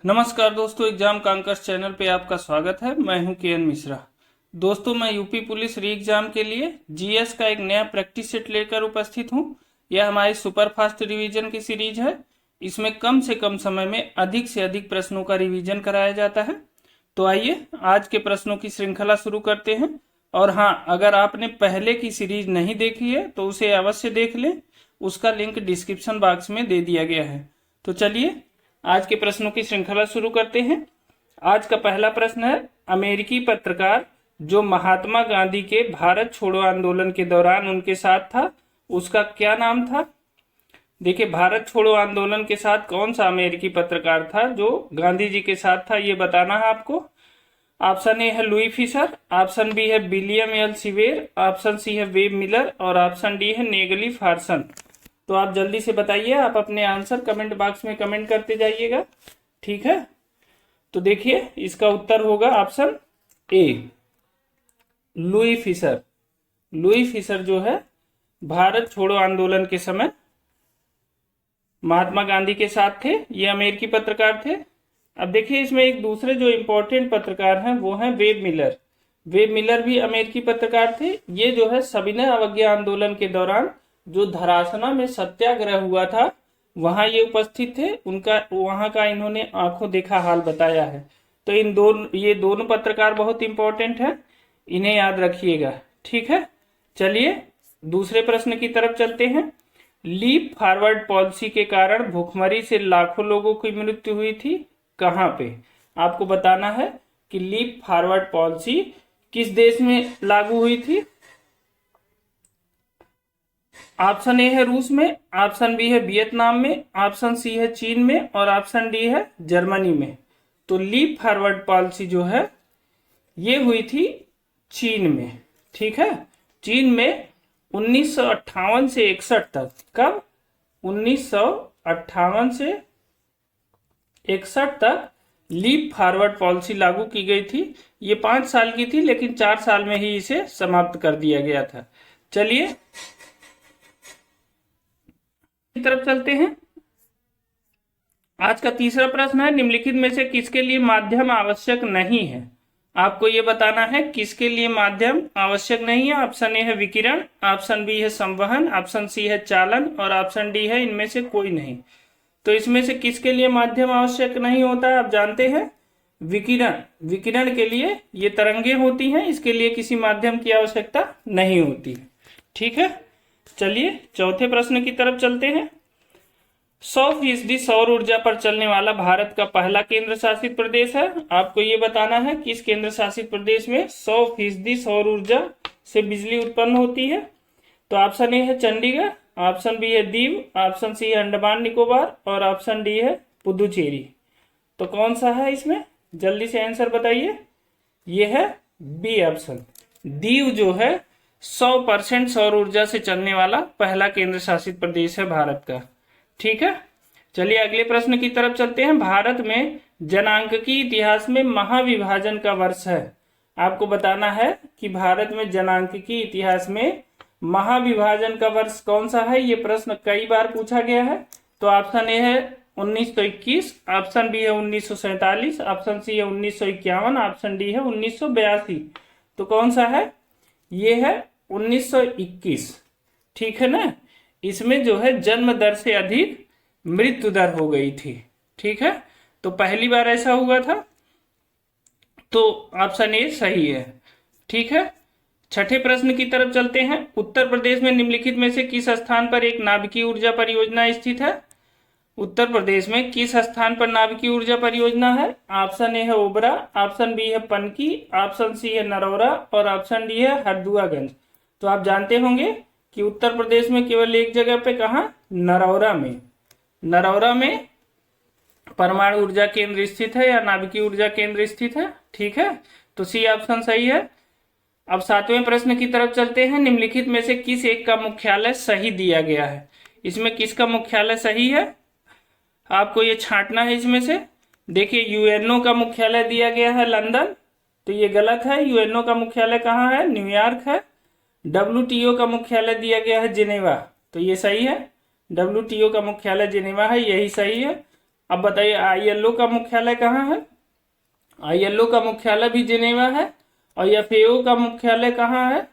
नमस्कार दोस्तों, exam कांकर्स channel पे आपका स्वागत है। मैं हूं के एन मिश्रा। दोस्तों, मैं यूपी पुलिस री एग्जाम के लिए जीएस का एक नया प्रैक्टिस सेट लेकर उपस्थित हूं। यह हमारी सुपर फास्ट रिवीजन की सीरीज है। इसमें कम से कम समय में अधिक से अधिक प्रश्नों का रिवीजन कराया जाता है। तो आइए आज के प्रश्नों की श्रृंखला शुरू करते हैं। और हाँ, अगर आपने पहले की सीरीज नहीं देखी है तो उसे अवश्य देख लें। उसका लिंक डिस्क्रिप्शन बॉक्स में दे दिया गया है। तो चलिए आज के प्रश्नों की श्रृंखला शुरू करते हैं। आज का पहला प्रश्न है, अमेरिकी पत्रकार जो महात्मा गांधी के भारत छोड़ो आंदोलन के दौरान उनके साथ था, उसका क्या नाम था? देखिए, भारत छोड़ो आंदोलन के साथ कौन सा अमेरिकी पत्रकार था जो गांधी जी के साथ था, ये बताना है आपको। ऑप्शन ए है लुई फिशर, ऑप्शन बी है विलियम एल सिवेर, ऑप्शन सी है वेब मिलर और ऑप्शन डी है नेगली फार्सन। तो आप जल्दी से बताइए, आप अपने आंसर कमेंट बॉक्स में कमेंट करते जाइएगा, ठीक है। तो देखिए, इसका उत्तर होगा option A, Louis Fischer. Louis Fischer जो है भारत छोड़ो आंदोलन के समय महात्मा गांधी के साथ थे। ये अमेरिकी पत्रकार थे। अब देखिए, इसमें एक दूसरे जो इम्पोर्टेंट पत्रकार हैं वो हैं वेब मिलर। वेब मिलर भी अमेरिकी पत्रकार थे। ये जो है सविनय अवज्ञा आंदोलन के दौरान जो धरासना में सत्याग्रह हुआ था वहां ये उपस्थित थे। उनका वहां का इन्होंने आंखों देखा हाल बताया है। तो ये दोनों पत्रकार बहुत इंपॉर्टेंट हैं, इन्हें याद रखिएगा, ठीक है। चलिए दूसरे प्रश्न की तरफ चलते हैं। लीप फॉरवर्ड पॉलिसी के कारण भूखमरी से लाखों लोगों की मृत्यु हुई थी, कहां पे? आपको बताना है कि लीप फॉरवर्ड पॉलिसी किस देश में लागू हुई थी। ऑप्शन ए है रूस में, ऑप्शन बी है वियतनाम में, ऑप्शन सी है चीन में और ऑप्शन डी है जर्मनी में। तो लीप फॉरवर्ड पॉलिसी जो है ये हुई थी चीन में, ठीक है। चीन में 1958 से 61 तक, कब? 1958 से 61 तक लीप फॉरवर्ड पॉलिसी लागू की गई थी। ये 5 साल की थी, लेकिन 4 साल में ही इसे समाप्त कर दिया गया था। चलिए की तरफ चलते हैं। आज का तीसरा प्रश्न है, निम्नलिखित में से किसके लिए माध्यम आवश्यक नहीं है? आपको यह बताना है किसके लिए माध्यम आवश्यक नहीं है। ऑप्शन ए है विकिरण, ऑप्शन बी है संवहन, ऑप्शन सी है चालन और ऑप्शन डी है इनमें से कोई नहीं। तो इसमें से किसके लिए माध्यम आवश्यक नहीं होता है? आप जानते हैं विकिरण। विकिरण के लिए ये तरंगे होती हैं, इसके लिए किसी माध्यम की आवश्यकता नहीं होती, ठीक है। चलिए चौथे प्रश्न की तरफ चलते हैं। 100% सौर ऊर्जा पर चलने वाला भारत का पहला केंद्र शासित प्रदेश है। आपको ये बताना है कि इस केंद्र शासित प्रदेश में 100% सौर ऊर्जा से बिजली उत्पन्न होती है। तो ऑप्शन ए है चंडीगढ़, ऑप्शन बी है दीव, ऑप्शन सी है अंडमान निकोबार और ऑप्शन डी है पुदुचेरी। तो कौन सा है इसमें? जल्दी से आंसर बताइए। ये है बी ऑप्शन। दीव जो है 100% सौर ऊर्जा से चलने वाला पहला केंद्र शासित प्रदेश है भारत का, ठीक है। चलिए अगले प्रश्न की तरफ चलते हैं। भारत में जनांकीय इतिहास में महाविभाजन का वर्ष है। आपको बताना है कि भारत में जनांकीय इतिहास में महाविभाजन का वर्ष कौन सा है। ये प्रश्न कई बार पूछा गया है। तो ऑप्शन ए है 1921, ऑप्शन बी है 1947, ऑप्शन सी है 1951, ऑप्शन डी है 1982। तो कौन सा है? ये है 1921, ठीक है ना। इसमें जो है जन्म दर से अधिक मृत्यु दर हो गई थी, ठीक है। तो पहली बार ऐसा हुआ था। तो ऑप्शन ए सही है, ठीक है। छठे प्रश्न की तरफ चलते हैं। उत्तर प्रदेश में निम्नलिखित में से किस स्थान पर एक नाभिकीय ऊर्जा परियोजना स्थित है? उत्तर प्रदेश में किस स्थान पर नाभिकीय ऊर्जा परियोजना है? ऑप्शन ए है ओबरा, ऑप्शन बी है पनकी, ऑप्शन सी है नरौरा और ऑप्शन डी है हरदुआगंज। तो आप जानते होंगे कि उत्तर प्रदेश में केवल एक जगह पे, कहा? नरौरा में। नरौरा में परमाणु ऊर्जा केंद्र स्थित है या नाभिकीय ऊर्जा केंद्र स्थित है, ठीक है। तो सी ऑप्शन सही है। अब सातवें प्रश्न की तरफ चलते हैं। निम्नलिखित में से किस एक का मुख्यालय सही दिया गया है? इसमें किसका मुख्यालय सही है? आपको ये छांटना है इसमें से। देखिए, यूएनओ का मुख्यालय दिया गया है लंदन, तो ये गलत है। यूएनओ का मुख्यालय कहाँ है? न्यूयॉर्क है। डब्ल्यूटीओ का मुख्यालय दिया गया है जिनेवा, तो ये सही है। डब्ल्यूटीओ का मुख्यालय जिनेवा है, यही सही है। अब बताइए ILO का मुख्यालय कहाँ है? ILO का मुख्यालय भी जिनेवा है। और FAO का मुख्यालय कहाँ है?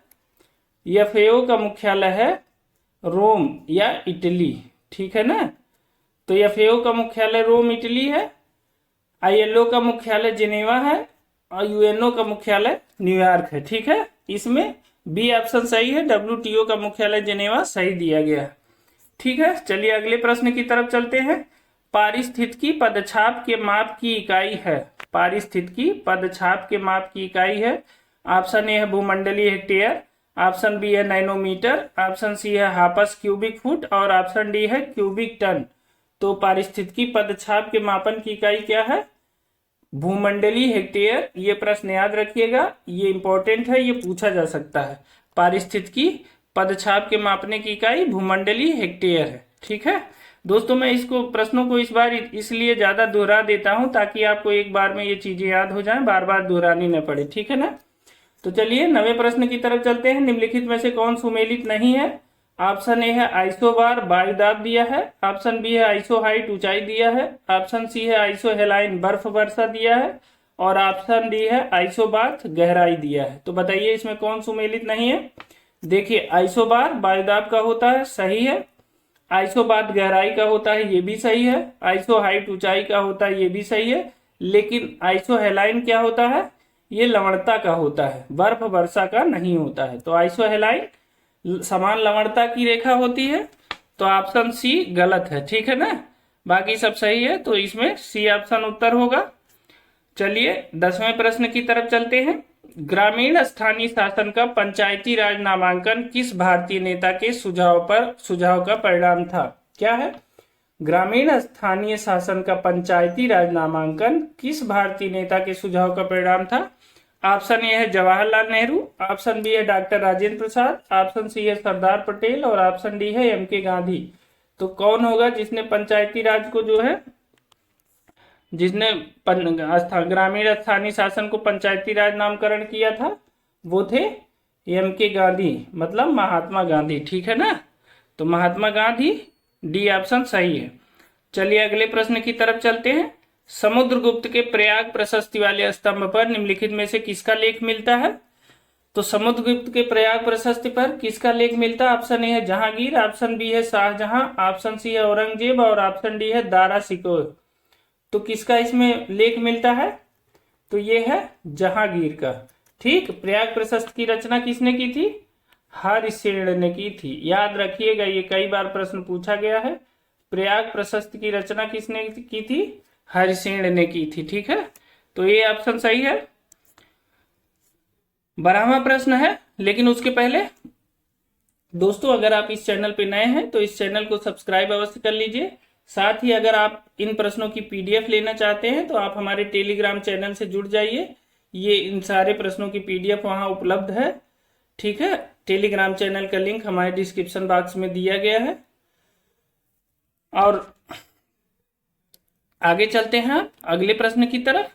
FAO का मुख्यालय है रोम या इटली, ठीक है ना। तो FAO का मुख्यालय रोम इटली है, ILO का मुख्यालय जिनेवा है और UNO का मुख्यालय न्यूयॉर्क है, ठीक है। इसमें बी ऑप्शन सही है, WTO का मुख्यालय जिनेवा सही दिया गया है, ठीक है। चलिए अगले प्रश्न की तरफ चलते हैं। पारिस्थितिकी पदछाप के माप की इकाई है। पारिस्थितिकी पदछाप के माप की इकाई है। ऑप्शन ए है भूमंडलीय हेक्टेयर, ऑप्शन बी है नैनोमीटर, ऑप्शन सी है हापस क्यूबिक फुट और ऑप्शन डी है क्यूबिक टन। तो पारिस्थितिकी पदछाप के मापन की इकाई क्या है? भूमंडलीय हेक्टेयर। ये प्रश्न याद रखिएगा, ये इंपॉर्टेंट है, ये पूछा जा सकता है। पारिस्थितिकी पदछाप के मापने की इकाई भूमंडलीय हेक्टेयर है, ठीक है दोस्तों। मैं इसको प्रश्नों को इस बार इसलिए ज्यादा दोहरा देता हूं ताकि आपको एक बार में ये चीजें याद हो जाएं, बार बार दोहरानी न पड़े, ठीक है ना। तो चलिए नवे प्रश्न की तरफ चलते हैं। निम्नलिखित में से कौन सुमेलित नहीं है? ऑप्शन ए है आइसोबार वायुदाब दिया है, ऑप्शन बी है आइसो हाइट ऊंचाई दिया है, ऑप्शन सी है आइसो हेलाइन बर्फ वर्षा दिया है और ऑप्शन डी है आइसोबाथ गहराई दिया है। तो बताइए इसमें कौन सुमेलित नहीं है? देखिए आइसोबार वायुदाब का होता है, सही है। आइसोबाथ गहराई का होता है, ये भी सही है। आइसो हाइट ऊंचाई का होता है, ये भी सही है। लेकिन आइसो हेलाइन क्या होता है? ये लवणता का होता है, बर्फ वर्षा का नहीं होता है। तो आइसो हेलाइन समान लवणता की रेखा होती है। तो ऑप्शन सी गलत है, ठीक है ना। बाकी सब सही है, तो इसमें सी ऑप्शन उत्तर होगा। चलिए 10वें प्रश्न की तरफ चलते हैं। ग्रामीण स्थानीय शासन का पंचायती राज नामांकन किस भारतीय नेता के सुझाव का परिणाम था? क्या है? ग्रामीण स्थानीय शासन का पंचायती राज नामांकन किस भारतीय नेता के सुझाव का परिणाम था? ऑप्शन ए है जवाहरलाल नेहरू, ऑप्शन बी है doctor Rajendra Prasad, option C है सरदार पटेल और ऑप्शन डी है MK गांधी। तो कौन होगा जिसने पंचायती राज को जो है, जिसने ग्रामीण स्थानीय शासन को पंचायती राज नामकरण किया था? वो थे MK गांधी, मतलब महात्मा गांधी, ठीक है ना। तो महात्मा गांधी, डी ऑप्शन सही है। चलिए अगले प्रश्न की तरफ चलते हैं। समुद्रगुप्त के प्रयाग प्रशस्ति वाले स्तंभ पर निम्नलिखित में से किसका लेख मिलता है? तो समुद्रगुप्त के प्रयाग प्रशस्ति पर किसका लेख मिलता है? ऑप्शन ए है जहांगीर, ऑप्शन बी है शाहजहां, ऑप्शन सी है औरंगजेब और ऑप्शन डी है दारा शिकोह। तो किसका इसमें लेख मिलता है? तो ये है जहांगीर का, ठीक। प्रयाग प्रशस्ति की रचना किसने की थी? हरिसेन ने की थी। याद रखिएगा, ये कई बार प्रश्न पूछा गया है। प्रयाग प्रशस्ति की रचना किसने की थी? हरिसेन ने की थी, ठीक है। तो ये ऑप्शन सही है। 12वां प्रश्न है, लेकिन उसके पहले दोस्तों अगर आप इस चैनल पे नए हैं तो इस चैनल को सब्सक्राइब अवश्य कर लीजिए। साथ ही अगर आप इन प्रश्नों की PDF लेना चाहते हैं तो आप हमारे टेलीग्राम चैनल से जुड़ जाइए। ये इन सारे प्रश्नों की PDF वहां उपलब्ध है, ठीक है। टेलीग्राम चैनल का लिंक हमारे डिस्क्रिप्शन बॉक्स में दिया गया है। और आगे चलते हैं अगले प्रश्न की तरफ।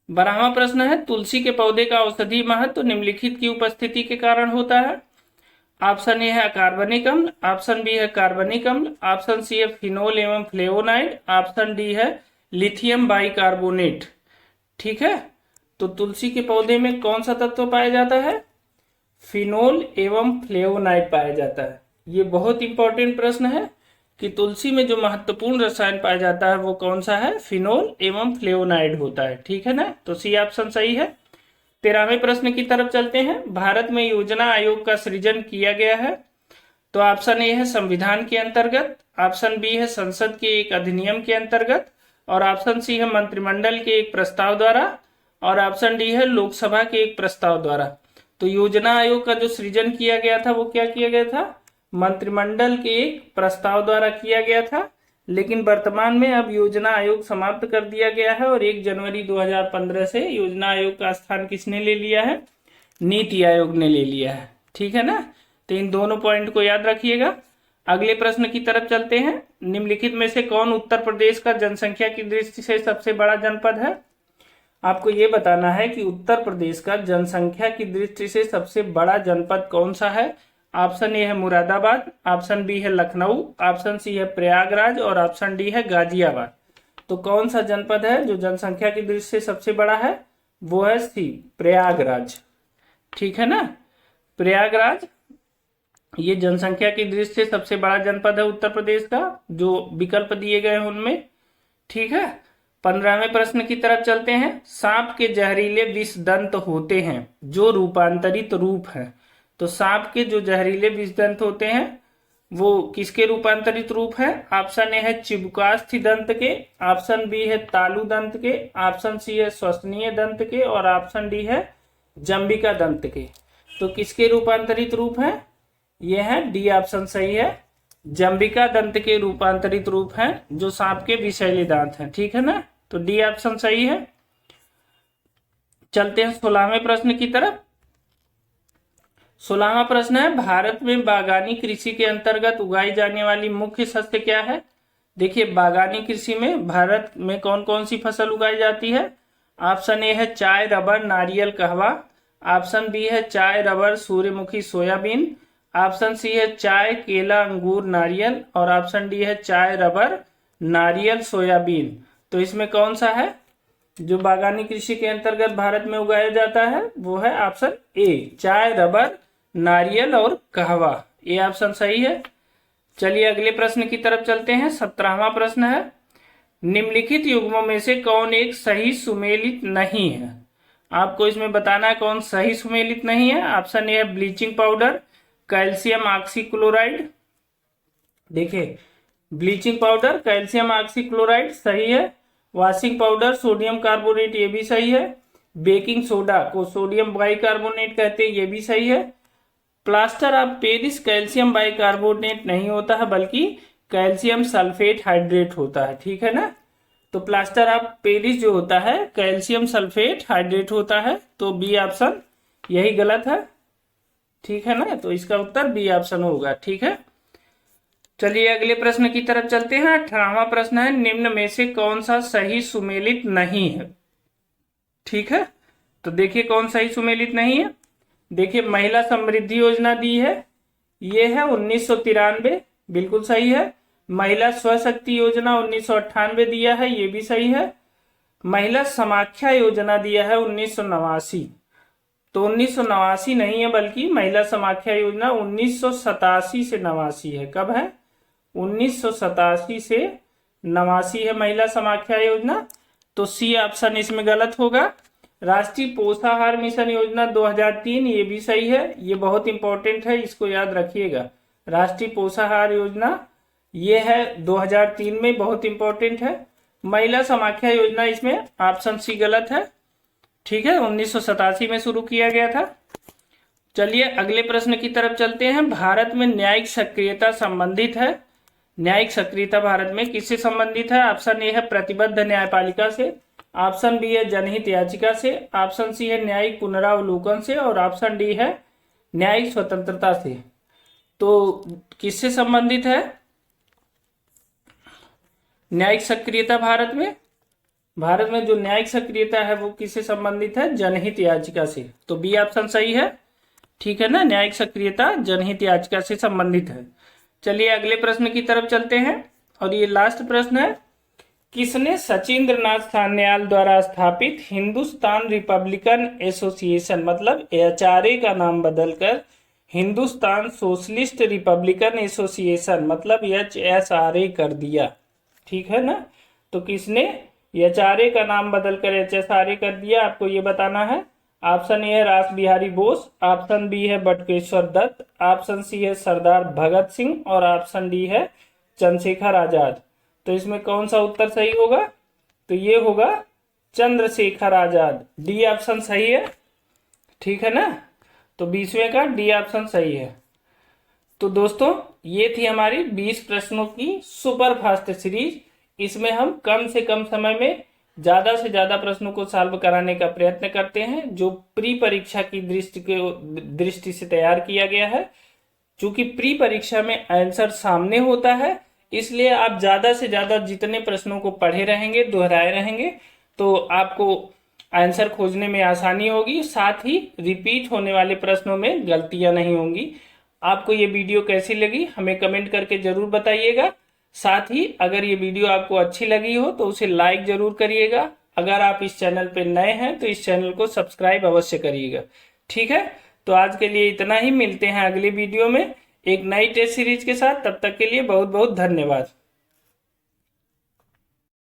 12वां प्रश्न है, तुलसी के पौधे का औषधीय महत्व निम्नलिखित की उपस्थिति के कारण होता है। ऑप्शन ए है कार्बनिक अम्ल, ऑप्शन बी है कार्बनिक अम्ल, ऑप्शन सी है फिनोल एवं फ्लेवोनाइड, ऑप्शन डी है लिथियम बाइकार्बोनेट, ठीक है। तो तुलसी के पौधे में कौन सा तत्व पाया जाता है? फिनोल एवं फ्लेवोनाइड पाया जाता है। ये बहुत इंपॉर्टेंट प्रश्न है कि तुलसी में जो महत्वपूर्ण रसायन पाया जाता है वो कौन सा है? फिनोल एवं फ्लेवोनाइड होता है, ठीक है ना। तो सी ऑप्शन सही है। 13वें प्रश्न की तरफ चलते हैं। भारत में योजना आयोग का सृजन किया गया है। तो ऑप्शन ए है संविधान के अंतर्गत, ऑप्शन बी है संसद के एक अधिनियम के अंतर्गत और ऑप्शन सी है मंत्रिमंडल के एक प्रस्ताव द्वारा और ऑप्शन डी है लोकसभा के एक प्रस्ताव द्वारा। तो योजना आयोग का जो सृजन किया गया था वो क्या किया गया था? मंत्रिमंडल के एक प्रस्ताव द्वारा किया गया था। लेकिन वर्तमान में अब योजना आयोग समाप्त कर दिया गया है और 1 जनवरी 2015 से योजना आयोग का स्थान किसने ले लिया है? नीति आयोग ने ले लिया है, ठीक है ना। तो इन दोनों पॉइंट को याद रखिएगा। अगले प्रश्न की तरफ चलते हैं। निम्नलिखित में से कौन उत्तर प्रदेश का जनसंख्या की दृष्टि से सबसे बड़ा जनपद है? आपको ये बताना है कि उत्तर प्रदेश का जनसंख्या की दृष्टि से सबसे बड़ा जनपद कौन सा है। ऑप्शन ए है मुरादाबाद, ऑप्शन बी है लखनऊ, ऑप्शन सी है प्रयागराज और ऑप्शन डी है गाजियाबाद। तो कौन सा जनपद है जो जनसंख्या की दृष्टि से सबसे बड़ा है? वो है सी, प्रयागराज। ठीक है ना, प्रयागराज ये जनसंख्या की दृष्टि से सबसे बड़ा जनपद है उत्तर प्रदेश का, जो विकल्प दिए गए हैं उनमें। ठीक है, 15वें प्रश्न की तरफ चलते हैं। सांप के जहरीले विष दंत होते हैं जो रूपांतरित रूप है। तो सांप के जो जहरीले विष दंत होते हैं वो किसके रूपांतरित रूप है? ऑप्शन ए है चिबुकास्थि दंत के, ऑप्शन बी है तालु दंत के, ऑप्शन सी है श्वसनीय दंत के, और ऑप्शन डी है जंबिका दंत के। तो किसके रूपांतरित रूप है? ये है डी ऑप्शन सही है, जंबिका दंत के रूपांतरित रूप है जो सांप के विषैले दांत हैं। ठीक है ना, तो डी ऑप्शन सही है। चलते हैं 16वें प्रश्न की तरफ। 16वां प्रश्न है, भारत में बागानी कृषि के अंतर्गत उगाई जाने वाली मुख्य शस्य क्या है? देखिए, बागानी कृषि में भारत में कौन कौन सी फसल उगाई जाती है? ऑप्शन ए है चाय, रबर, नारियल, कहवा, ऑप्शन बी है चाय, रबर, सूर्यमुखी, सोयाबीन, ऑप्शन सी है चाय, केला, अंगूर, नारियल, और ऑप्शन डी है चाय, रबर, नारियल, सोयाबीन। तो इसमें कौन सा है जो बागानी कृषि के अंतर्गत भारत में उगाया जाता है? वो है ऑप्शन ए, चाय, रबर, नारियल और कहवा। ये ऑप्शन सही है। चलिए अगले प्रश्न की तरफ चलते हैं। 17वां प्रश्न है, निम्नलिखित युग्मों में से कौन एक सही सुमेलित नहीं है? आपको इसमें बताना है कौन सही सुमेलित नहीं है। ऑप्शन ए है ब्लीचिंग पाउडर, कैल्शियम ऑक्सीक्लोराइड। देखिए, ब्लीचिंग पाउडर, कैल्शियम ऑक्सीक्लोराइड सही है। वॉशिंग पाउडर, सोडियम कार्बोनेट, ये भी सही है। बेकिंग सोडा को सोडियम बाइकार्बोनेट कहते हैं, ये भी सही है। Plaster of Paris calcium bicarbonate नहीं होता है बल्कि कैल्शियम सल्फेट हाइड्रेट होता है। ठीक है ना, तो प्लास्टर ऑफ पेरिस जो होता है कैल्शियम सल्फेट हाइड्रेट होता है। तो बी ऑप्शन यही गलत है। ठीक है ना, तो इसका उत्तर बी ऑप्शन होगा। ठीक है, चलिए अगले प्रश्न की तरफ चलते हैं। 18वां प्रश्न है, निम्न में से कौन सा सही सुमेलित नहीं है? ठीक है, तो देखिए कौन सही सुमेलित नहीं है। देखिए, महिला समृद्धि योजना दी है, ये है 1993, बिल्कुल सही है। महिला स्वशक्ति योजना 1998 दिया है, ये भी सही है। महिला समाख्या योजना दिया है 1989, तो 1989 नहीं है बल्कि महिला समाख्या योजना 1987 से 89 है। कब है? 1987 से 89 है महिला समाख्या योजना। तो सी ऑप्शन इसमें गलत होगा। राष्ट्रीय पोषाहार मिशन योजना 2003, ये भी सही है। ये बहुत इंपॉर्टेंट है, इसको याद रखिएगा। राष्ट्रीय पोषाहार योजना ये है 2003 में, बहुत इंपॉर्टेंट है। महिला समाख्या योजना इसमें ऑप्शन सी गलत है। ठीक है, 1987 में शुरू किया गया था। चलिए अगले प्रश्न की तरफ चलते हैं। भारत में न्यायिक सक्रियता संबंधित है। न्यायिक सक्रियता भारत में किससे संबंधित है? ऑप्शन ए है प्रतिबद्ध न्यायपालिका से, ऑप्शन बी है जनहित याचिका से, ऑप्शन सी है न्यायिक पुनरावलोकन से, और ऑप्शन डी है न्यायिक स्वतंत्रता से। तो किससे संबंधित है न्यायिक सक्रियता भारत में? भारत में जो न्यायिक सक्रियता है वो किससे संबंधित है? जनहित याचिका से। तो बी ऑप्शन सही है। ठीक है ना, न्यायिक सक्रियता जनहित याचिका से संबंधित है। चलिए अगले प्रश्न की तरफ चलते हैं, और ये लास्ट प्रश्न है, किसने सचिंद्र नाथ सान्याल द्वारा स्थापित हिंदुस्तान रिपब्लिकन एसोसिएशन मतलब HRA का नाम बदलकर हिंदुस्तान सोशलिस्ट रिपब्लिकन एसोसिएशन मतलब HSRA कर दिया? ठीक है ना, तो किसने HRA का नाम बदलकर HSRA कर दिया, आपको ये बताना है। ऑप्शन ए है रास बिहारी बोस, ऑप्शन बी है बटुकेश्वर दत्त, ऑप्शन सी है सरदार भगत सिंह, और ऑप्शन डी है चंद्रशेखर आजाद। तो इसमें कौन सा उत्तर सही होगा? तो ये होगा चंद्रशेखर आजाद, डी ऑप्शन सही है। ठीक है ना, तो 20वें का डी ऑप्शन सही है। तो दोस्तों ये थी हमारी 20 प्रश्नों की सुपर फास्ट सीरीज। इसमें हम कम से कम समय में ज्यादा से ज्यादा प्रश्नों को सॉल्व कराने का प्रयत्न करते हैं, जो प्री परीक्षा की दृष्टि से तैयार किया गया है। चूंकि प्री परीक्षा में आंसर सामने होता है, इसलिए आप ज्यादा से ज्यादा जितने प्रश्नों को पढ़े रहेंगे, दोहराए रहेंगे, तो आपको आंसर खोजने में आसानी होगी। साथ ही रिपीट होने वाले प्रश्नों में गलतियां नहीं होंगी। आपको ये वीडियो कैसी लगी हमें कमेंट करके जरूर बताइएगा। साथ ही अगर ये वीडियो आपको अच्छी लगी हो तो उसे लाइक जरूर करिएगा। अगर आप इस चैनल पे नए हैं तो इस चैनल को सब्सक्राइब अवश्य करिएगा। ठीक है, तो आज के लिए इतना ही। मिलते हैं अगले वीडियो में एक नई टेस्ट सीरीज के साथ। तब तक के लिए बहुत बहुत धन्यवाद।